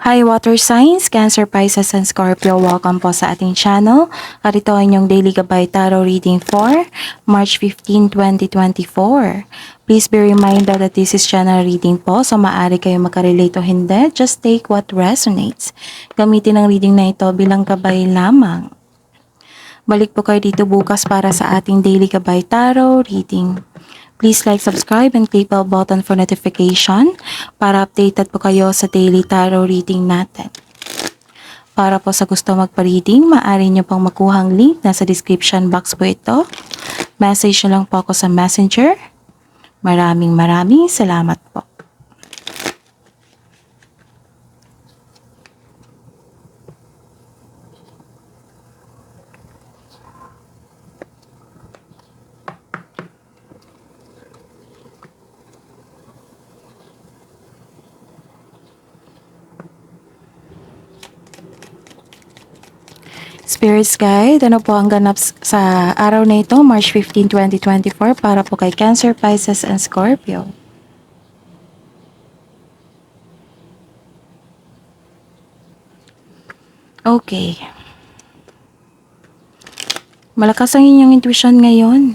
Hi water signs, Cancer, Pisces, and Scorpio. Welcome po sa ating channel. At ito ay inyong daily gabay tarot reading for March 15, 2024. Please be reminded that this is channel reading po, so maaari kayo makarelate o hindi. Just take what resonates. Gamitin ang reading na ito bilang gabay lamang. Balik po kayo dito bukas para sa ating daily gabay tarot reading. Please like, subscribe, and click bell button for notification para updated po kayo sa daily tarot reading natin. Para po sa gusto magpa-reading, maaari nyo pong makuhang link nasa description box po ito. Message nyo lang po ako sa messenger. Maraming salamat po. Spirits Guide, ano po ang ganap sa araw na ito, March 15, 2024, para po kay Cancer, Pisces, and Scorpio. Okay. Malakas ang inyong intuition ngayon.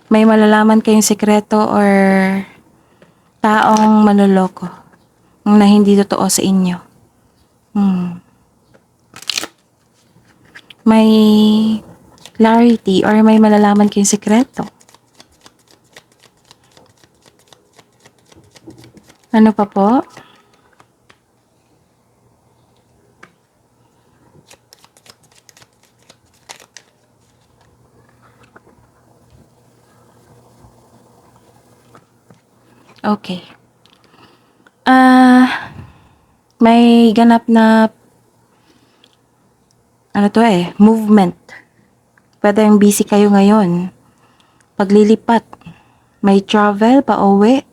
May malalaman kayong sekreto or taong manloloko na hindi totoo sa inyo. May clarity or may malalaman kayong sekreto. Ano pa po? Okay. May ganap na movement. Pwedeng busy kayo ngayon. Paglilipat. May travel, pauwi,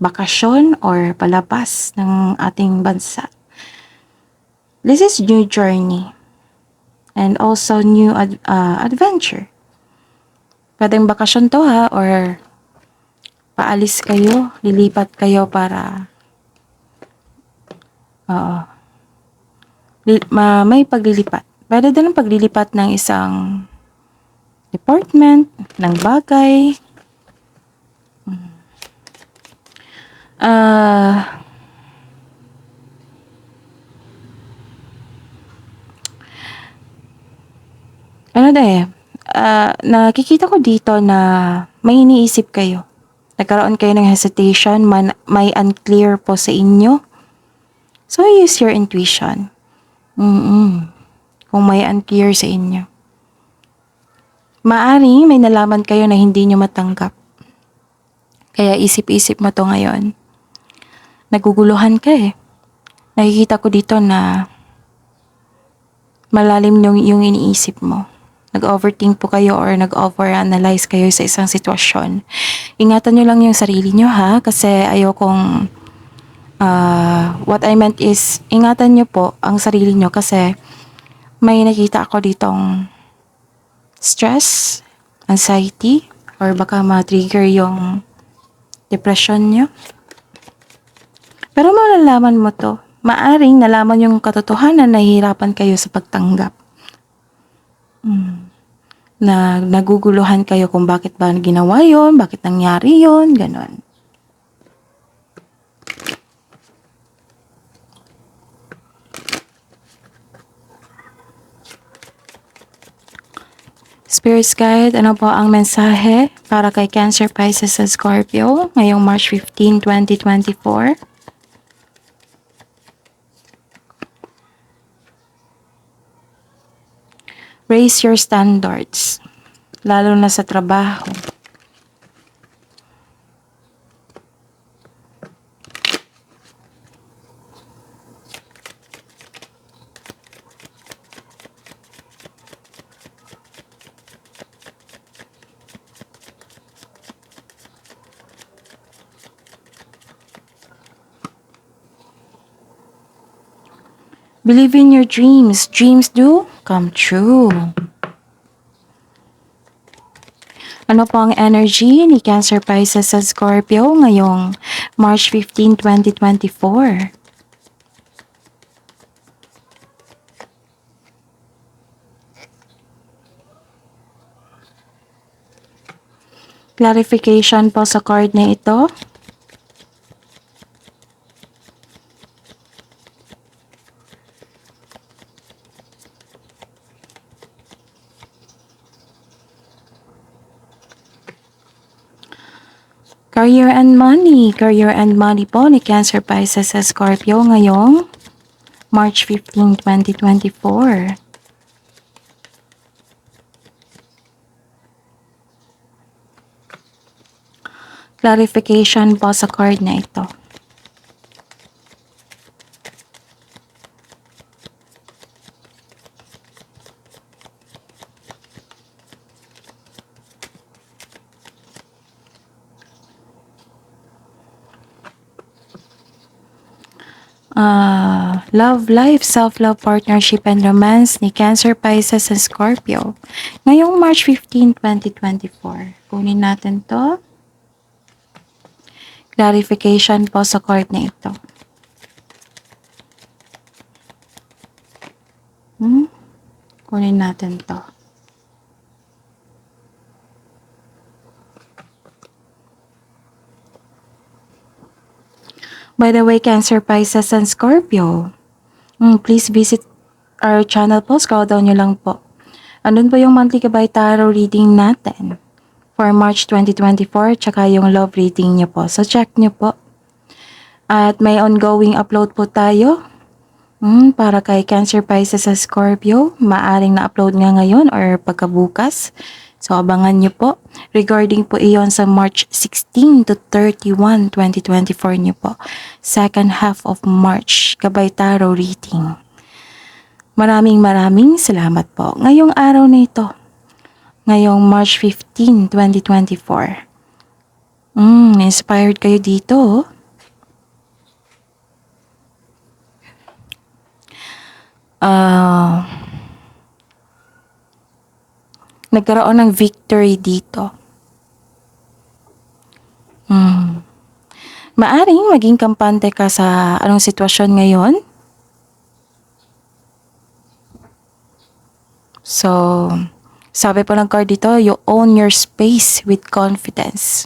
bakasyon, or palabas ng ating bansa. This is new journey. And also new adventure. Pwedeng bakasyon to or paalis kayo, lilipat kayo para may paglilipat. Pwede din ang paglilipat ng isang department, ng bagay. Nakikita ko dito na may iniisip kayo. Nagkaroon kayo ng hesitation, may unclear po sa inyo. So, use your intuition. Kung may unclear sa inyo. Maaring may nalaman kayo na hindi nyo matanggap. Kaya isip-isip mo to ngayon. Naguguluhan ka eh. Nakikita ko dito na malalim yung iniisip mo. Nag-overthink po kayo or nag-overanalyze kayo sa isang sitwasyon. Ingatan nyo lang yung sarili nyo ha, kasi ayokong what I meant is, ingatan nyo po ang sarili nyo kasi may nakita ako ditong stress, anxiety, or baka ma-trigger yung depression nyo. Pero malalaman mo to. Maaring nalaman yung katotohanan na nahihirapan kayo sa pagtanggap. Na naguguluhan kayo kung bakit ba ginawa yon, bakit nangyari yon, ganon. Spirit Guide, ano po ang mensahe para kay Cancer, Pisces, and Scorpio ngayong March 15, 2024? Raise your standards, lalo na sa trabaho. Believe in your dreams. Dreams do come true. Ano po ang energy ni Cancer, Pisces, at Scorpio ngayong March 15, 2024? Clarification po sa card na ito. Career and money. Career and money po ni Cancer, Pisces sa Scorpio ngayong March 15, 2024. Clarification po sa card na ito. Love life, self-love, partnership, and romance ni Cancer, Pisces, and Scorpio. Ngayong March 15, 2024. Kunin natin to. Clarification po sa card na ito. Kunin natin to. By the way, Cancer, Pisces, and Scorpio, please visit our channel po. Scroll down nyo lang po. Andun po yung monthly Gabay Tarot reading natin for March 2024, tsaka yung love reading nyo po. So, check nyo po. At may ongoing upload po tayo para kay Cancer, Pisces, sa Scorpio. Maaring na-upload nga ngayon or pagkabukas. So, abangan nyo po. Regarding po iyon sa March 16 to 31, 2024 nyo po. Second half of March, Gabay Tarot reading. Maraming salamat po. Ngayong araw na ito, ngayong March 15, 2024. Inspired kayo dito. Nagkaroon ng victory dito. Maaring maging kampante ka sa anong sitwasyon ngayon. So, sabi po ng card dito, you own your space with confidence.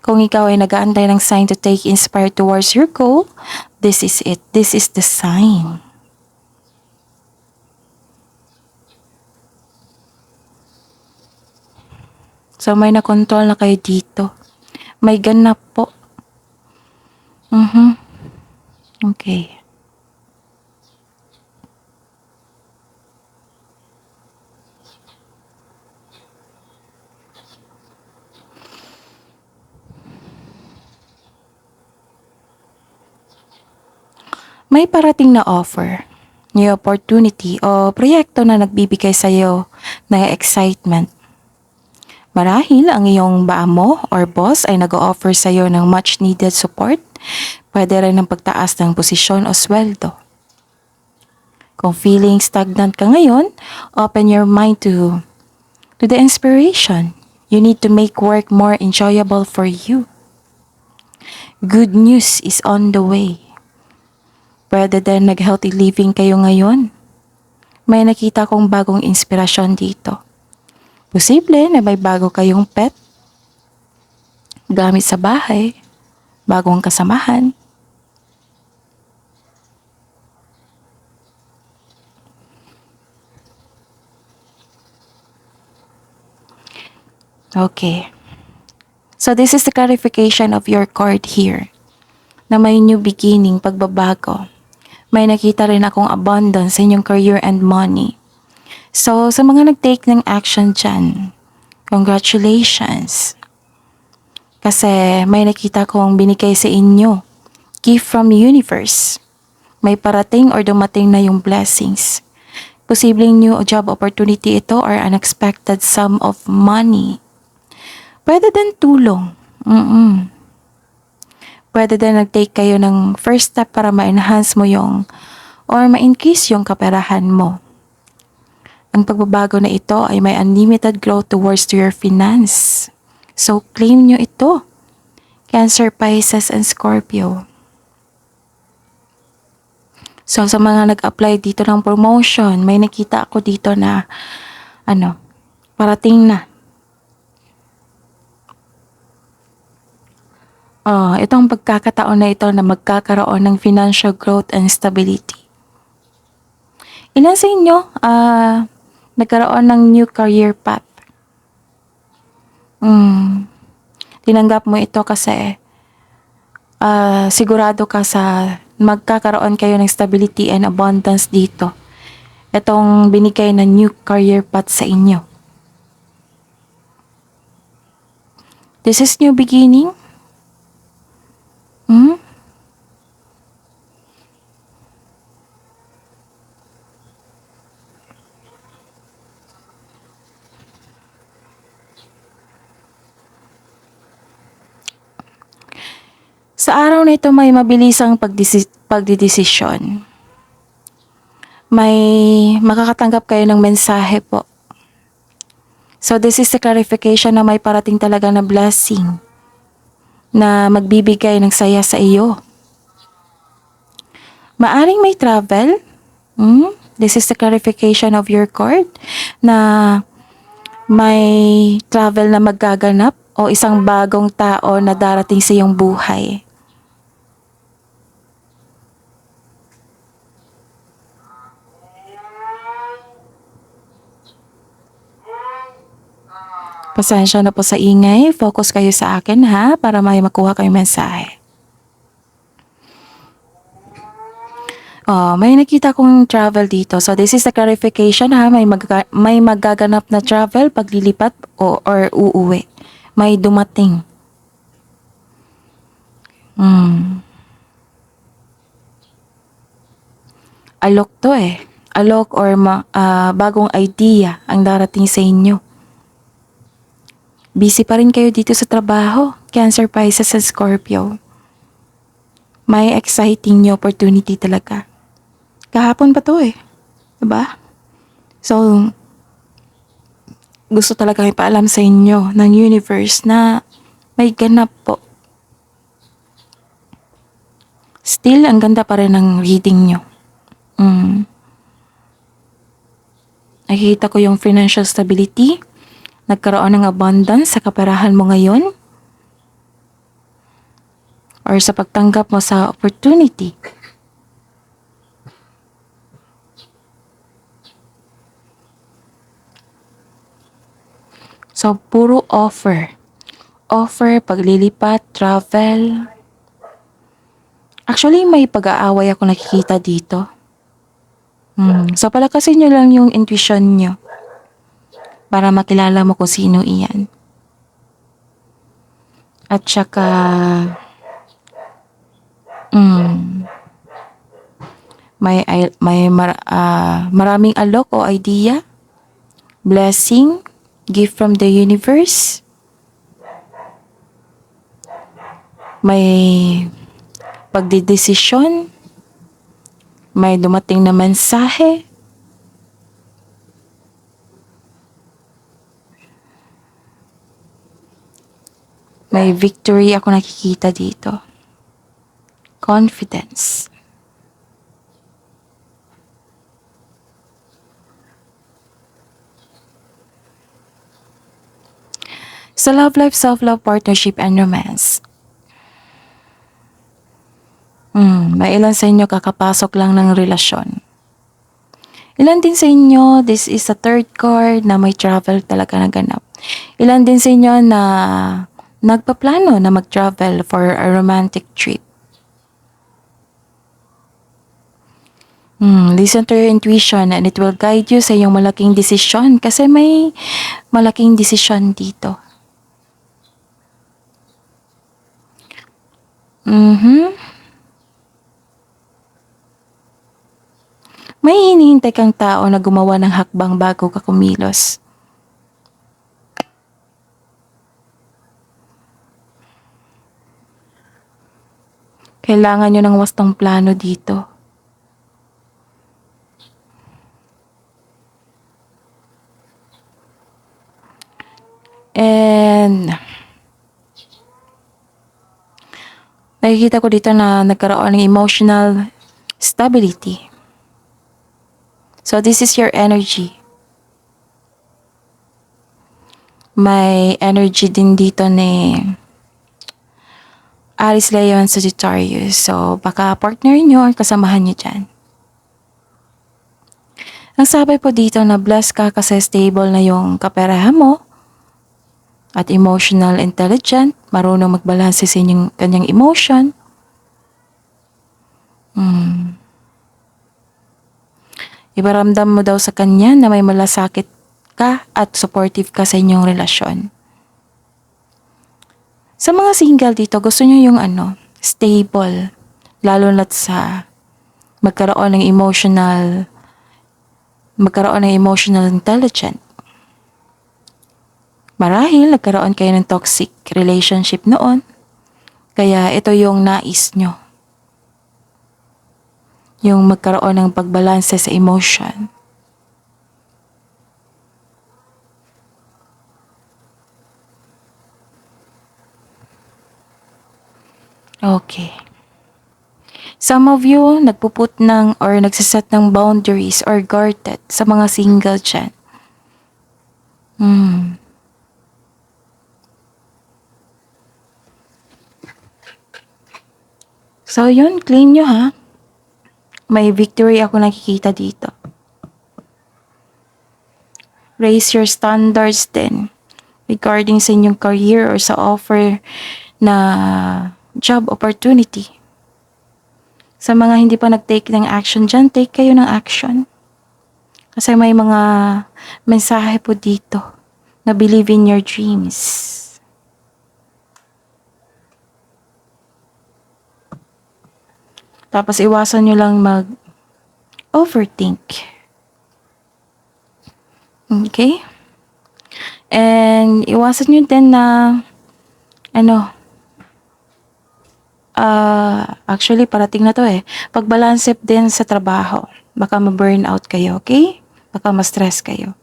Kung ikaw ay nag-aantay ng sign to take inspired towards your goal, this is it. This is the sign. So, may nakontrol na kayo dito. May ganap po. Okay. May parating na offer, new opportunity o proyekto na nagbibigay sa iyo ng excitement. Marahil ang iyong mo or boss ay nag-o-offer sa iyo ng much needed support. Pwede rin ng pagtaas ng posisyon o sweldo. Kung feeling stagnant ka ngayon, open your mind to the inspiration. You need to make work more enjoyable for you. Good news is on the way. Pwede din nag-healthy living kayo ngayon. May nakita kong bagong inspirasyon dito. Posible na may bago kayong pet, gamit sa bahay, bagong kasamahan. Okay. So this is the clarification of your card here. Na may new beginning, pagbabago. May nakita rin akong abundance sa inyong career and money. So, sa mga nag-take ng action dyan, congratulations. Kasi may nakita kong binigay sa inyo, gift from universe. May parating or dumating na yung blessings. Posibleng new job opportunity ito or unexpected sum of money. Pwede din tulong. Pwede din nag-take kayo ng first step para ma-enhance mo yung or ma-increase yung kaperahan mo. Ang pagbabago na ito ay may unlimited growth towards to your finance. So, claim nyo ito. Cancer, Pisces, and Scorpio. So, sa mga nag-apply dito ng promotion, may nakita ako dito na, parating na. Itong pagkakataon na ito na magkakaroon ng financial growth and stability. Ilan sa inyo nagkaroon ng new career path? Tinanggap mo ito kasi sigurado ka sa magkakaroon kayo ng stability and abundance dito. Itong binigay na new career path sa inyo. This is new beginning. Sa araw na ito may mabilisang pagdidesisyon. May makakatanggap kayo ng mensahe po. So this is the clarification na may parating talaga na blessing na magbibigay ng saya sa iyo. Maaring may travel. This is the clarification of your card na may travel na magaganap o isang bagong tao na darating sa iyong buhay. Pasensya na po sa ingay. Focus kayo sa akin ha para may makuha kayong mensahe. May nakita kong travel dito. So this is the clarification ha. May magaganap na travel paglilipat or uuwi. May dumating. Alok to eh. Alok or bagong idea ang darating sa inyo. Busy pa rin kayo dito sa trabaho, Cancer, Pisces, and Scorpio. May exciting new opportunity talaga. Kahapon pa to eh. Diba? So, gusto talaga ipaalam sa inyo ng universe na may ganap po. Still, ang ganda pa rin ng reading nyo. Nakikita ko yung financial stability. Nagkaroon ng abundance sa kaperahan mo ngayon or sa pagtanggap mo sa opportunity. So, puro offer. Offer, paglilipat, travel. Actually, may pag-aaway ako nakikita dito. So, palakasin nyo lang yung intuition nyo para makilala mo kung sino iyan. At saka, maraming alok o idea, blessing, gift from the universe. May pagdidesisyon, may dumating na mensahe. May victory ako nakikita dito. Confidence. Sa love life, self-love, partnership, and romance. May ilan sa inyo kakapasok lang ng relasyon. Ilan din sa inyo, this is a third card na may travel talaga naganap. Ilan din sa inyo na nagpaplano na mag-travel for a romantic trip. Listen to your intuition and it will guide you sa iyong malaking desisyon kasi may malaking desisyon dito. May hinihintay kang tao na gumawa ng hakbang bago ka kumilos. Kailangan nyo ng wastong plano dito. And nakikita ko dito na nagkaroon ng emotional stability. So this is your energy. May energy din dito ni Aries, Leo, and Sagittarius. So, baka partner nyo or kasamahan nyo dyan. Ang sabi po dito na blessed ka kasi stable na yung kaperahan mo at emotional intelligent, marunong magbalanse sa inyong kanyang emotion. Iparamdam mo daw sa kanya na may malasakit ka at supportive ka sa inyong relasyon. Sa mga single dito, gusto nyo yung stable, lalo na sa magkaroon ng emotional intelligent. Marahil nagkaroon kayo ng toxic relationship noon, kaya ito yung nais nyo. Yung magkaroon ng pagbalanse sa emotion. Okay. Some of you nagpuput ng or nagsiset ng boundaries or guarded sa mga single dyan. So yun, claim nyo ha. May victory ako nakikita dito. Raise your standards din regarding sa inyong career or sa offer na job opportunity. Sa mga hindi pa nag-take ng action dyan, take kayo ng action. Kasi may mga mensahe po dito na believe in your dreams. Tapos iwasan nyo lang mag-overthink. Okay? And iwasan nyo din na actually parating na to pagbalanse din sa trabaho. Baka ma-burn out kayo, okay? Baka ma-stress kayo.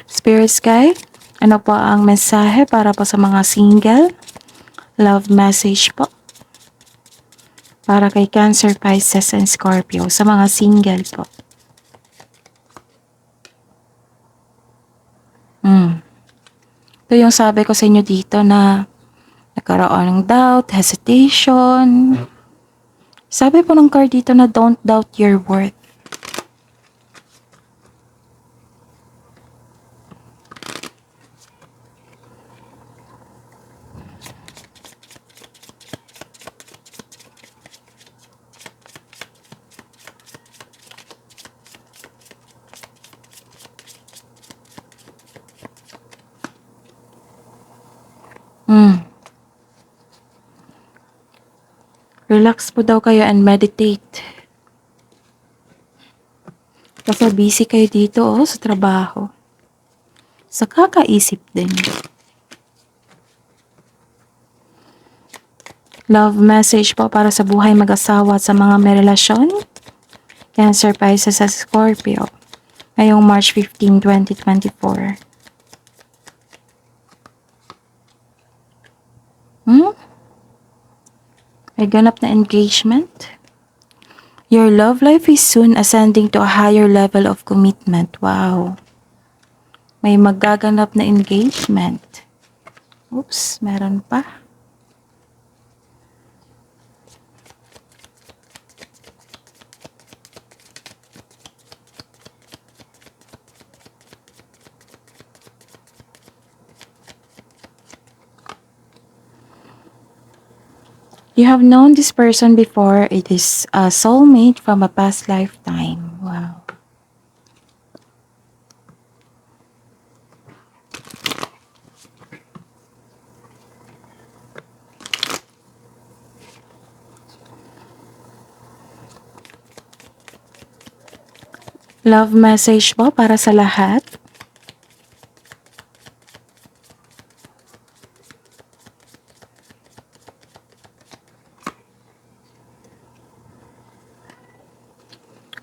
Spirit Guide, ano po ang mensahe para po sa mga single? Love message po. Para kay Cancer, Pisces, and Scorpio. Sa mga single po. Ito yung sabi ko sa inyo dito na nagkaroon ng doubt, hesitation. Sabi po ng card dito na don't doubt your worth. Relax po daw kayo and meditate. Kasi busy kayo dito sa trabaho. Sa kakaisip din. Love message po para sa buhay mag-asawa at sa mga may relasyon. Cancer, Pisces, at Scorpio. Ngayong March 15, 2024. May ganap na engagement. Your love life is soon ascending to a higher level of commitment. Wow. May magaganap na engagement. Oops, meron pa. You have known this person before. It is a soulmate from a past lifetime. Wow. Love message po para sa lahat.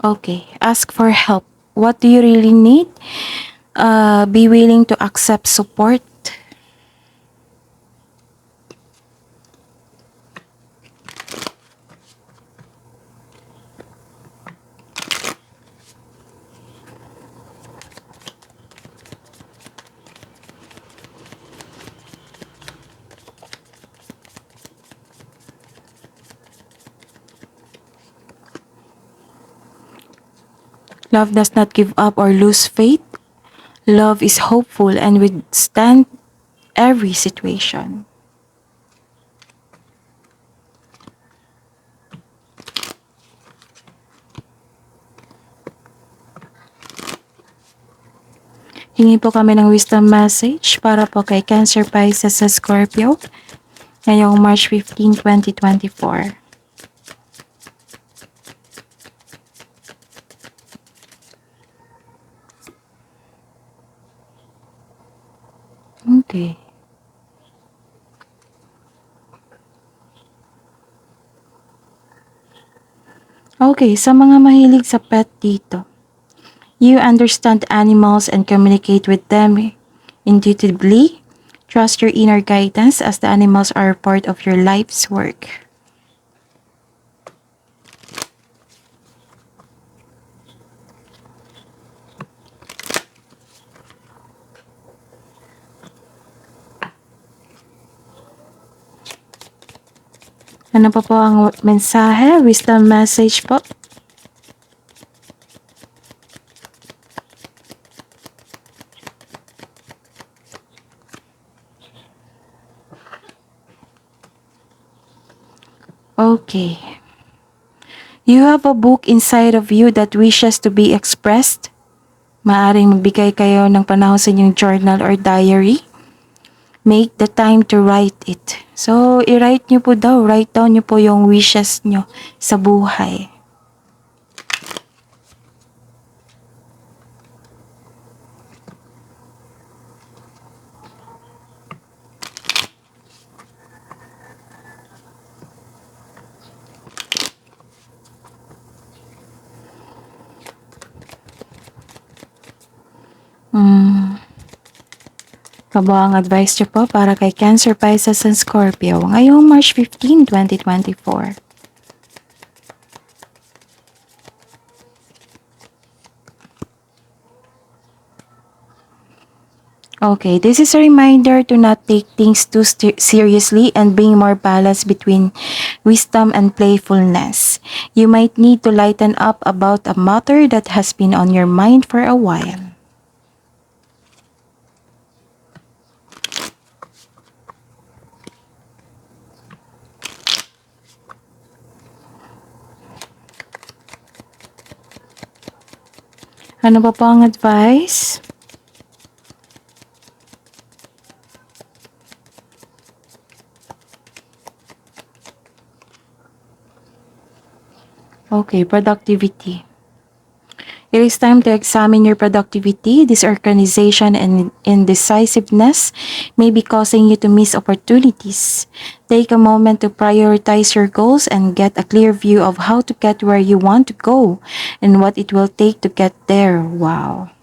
Okay, ask for help. What do you really need? Be willing to accept support. Love does not give up or lose faith. Love is hopeful and withstand every situation. Hingi po kami ng wisdom message para po kay Cancer, Pisces sa Scorpio ngayong March 15, 2024. Okay. Okay, sa mga mahilig sa pet dito. You understand animals and communicate with them intuitively. Trust your inner guidance as the animals are part of your life's work. Ano pa po ang mensahe? Wisdom message po. Okay. You have a book inside of you that wishes to be expressed. Maaring magbigay kayo ng panahon sa inyong journal or diary. Make the time to write it. So, i-write nyo po daw. Write down nyo po yung wishes nyo sa buhay. Kabuang advice nyo po para kay Cancer, Pisces, and Scorpio ngayong March 15, 2024. Okay, this is a reminder to not take things too seriously and bring more balance between wisdom and playfulness. You might need to lighten up about a matter that has been on your mind for a while. Ano ba po ang advice? Okay, productivity. It is time to examine your productivity. Disorganization and indecisiveness may be causing you to miss opportunities. Take a moment to prioritize your goals and get a clear view of how to get where you want to go and what it will take to get there. Wow.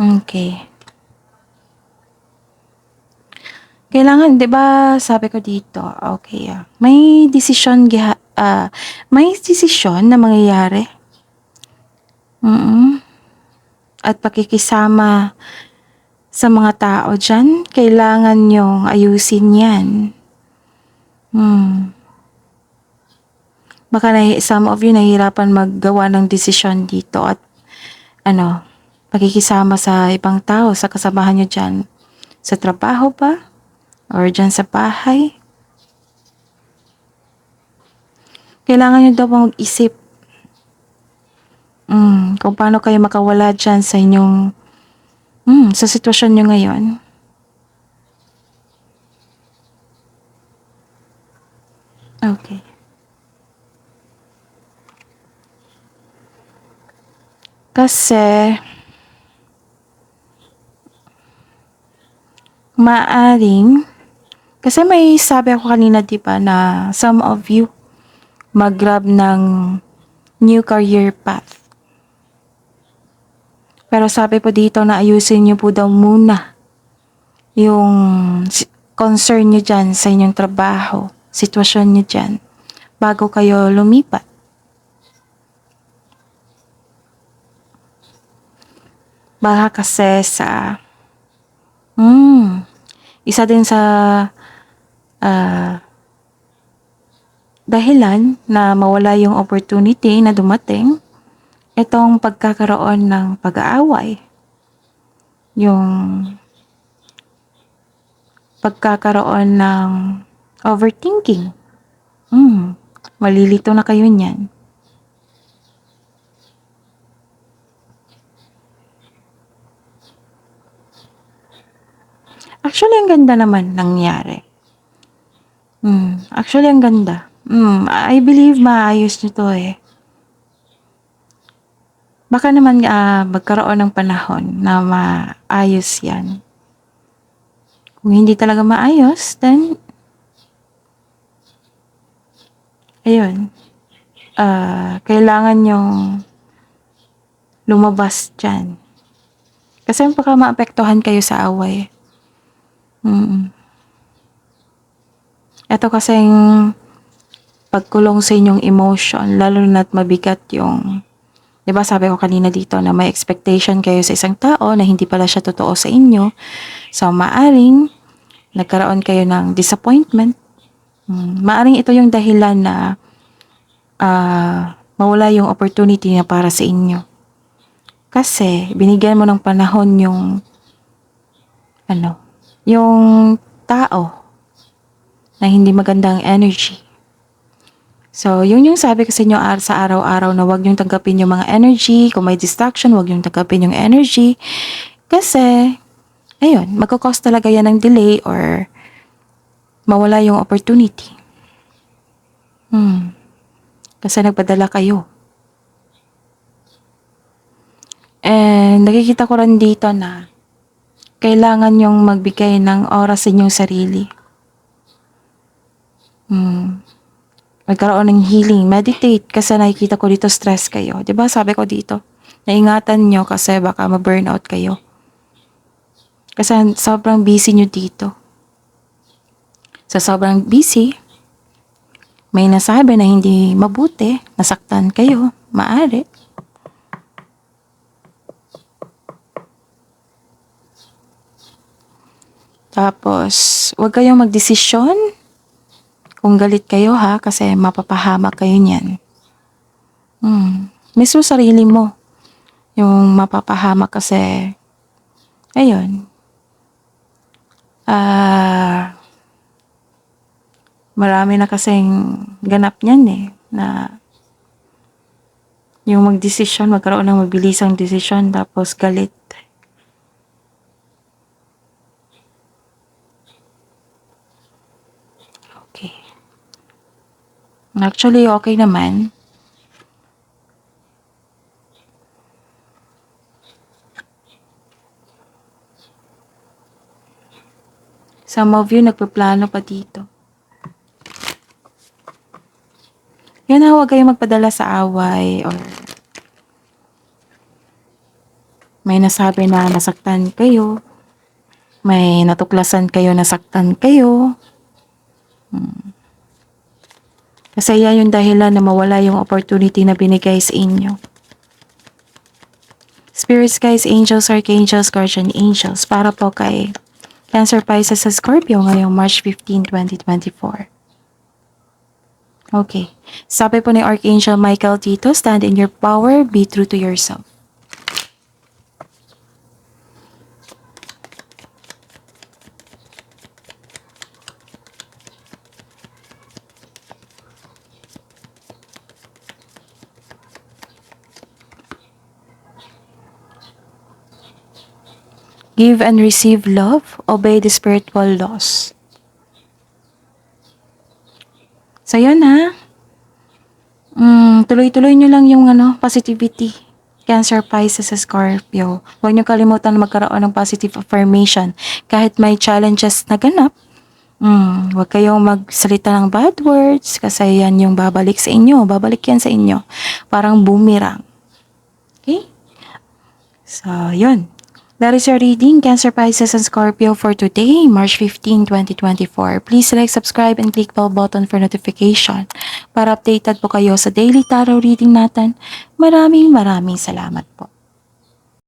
Okay. Kailangan, 'di ba, sabi ko dito, okay, may desisyon na mangyayari. At pakikisama sa mga tao diyan, kailangan niyong ayusin 'yan. Baka some of you nahihirapan maggawa ng desisyon dito at pakikisama sa ibang tao, sa kasamahan niyo diyan. Sa trabaho ba? Or dyan sa bahay. Kailangan nyo daw mag-isip kung paano kayo makawala dyan sa inyong sa sitwasyon nyo ngayon. Okay. Kasi maaring kasi may sabi ako kanina, di ba, na some of you mag-grab ng new career path. Pero sabi po dito na ayusin nyo po daw muna yung concern nyo dyan sa inyong trabaho, sitwasyon nyo dyan, bago kayo lumipat. Baka kasi sa isa din sa dahilan na mawala yung opportunity na dumating, itong pagkakaroon ng pag-aaway, yung pagkakaroon ng overthinking. Malilito na kayo niyan. Actually, ang ganda naman nangyari. Actually, ang ganda. I believe maayos nyo to eh. Baka naman magkaroon ng panahon na maayos yan. Kung hindi talaga maayos, then ayun. Kailangan yung lumabas dyan. Kasi baka maapektuhan kayo sa away. Ito kasing pagkulong sa inyong emotion, lalo na't mabigat yung, 'di ba sabi ko kanina dito na may expectation kayo sa isang tao na hindi pala siya totoo sa inyo. So, maaring nagkaroon kayo ng disappointment. Maaring ito yung dahilan na mawala yung opportunity na para sa inyo. Kasi, binigyan mo ng panahon yung tao na hindi magandang energy. So, yun yung sabi ko sa inyo sa araw-araw na huwag yung tanggapin yung mga energy. Kung may distraction, huwag yung tanggapin yung energy. Kasi, ayun, magkakos talaga yan ng delay or mawala yung opportunity. Kasi nagpadala kayo. And nakikita ko rin dito na kailangan yung magbigay ng oras sa inyong sarili. Magkaroon ng healing, meditate kasi nakikita ko dito stress kayo. 'Di ba? Sabi ko dito, naingatan nyo kasi baka ma-burnout kayo. Kasi sobrang busy nyo dito. Sa sobrang busy, may nasabi na hindi mabuti, nasaktan kayo, maaari. Tapos, huwag kayong magdesisyon kung galit kayo ha, kasi mapapahamak kayo niyan. Mismo sarili mo yung mapapahamak kasi, ayun, marami na kasing ganap niyan eh, na yung magdesisyon, magkaroon ng mabilisang desisyon, tapos galit. Okay. Actually, okay naman. Some of you nagpaplano pa dito. Yun na, huwag kayong magpadala sa away or may nasabi na nasaktan kayo, may natuklasan kayo nasaktan kayo. Kasi yan yung dahilan na mawala yung opportunity na binigay sa inyo. Spirits, guys, angels, archangels, guardian angels, para po kay Cancer, Pisces, sa Scorpio ngayong March 15, 2024. Okay. Sabi po ni Archangel Michael dito, stand in your power, be true to yourself. Give and receive love, obey the spiritual laws. So, yun ha. Tuloy-tuloy nyo lang yung positivity. Cancer, Pisces, Scorpio. Huwag nyo kalimutan na magkaroon ng positive affirmation. Kahit may challenges na ganap, huwag kayong magsalita ng bad words kasi yan yung babalik sa inyo. Babalik yan sa inyo. Parang boomerang. Okay? So, yun. That is your reading, Cancer, Pisces, and Scorpio for today, March 15, 2024. Please like, subscribe, and click bell button for notification para updated po kayo sa daily tarot reading natin. Maraming salamat po.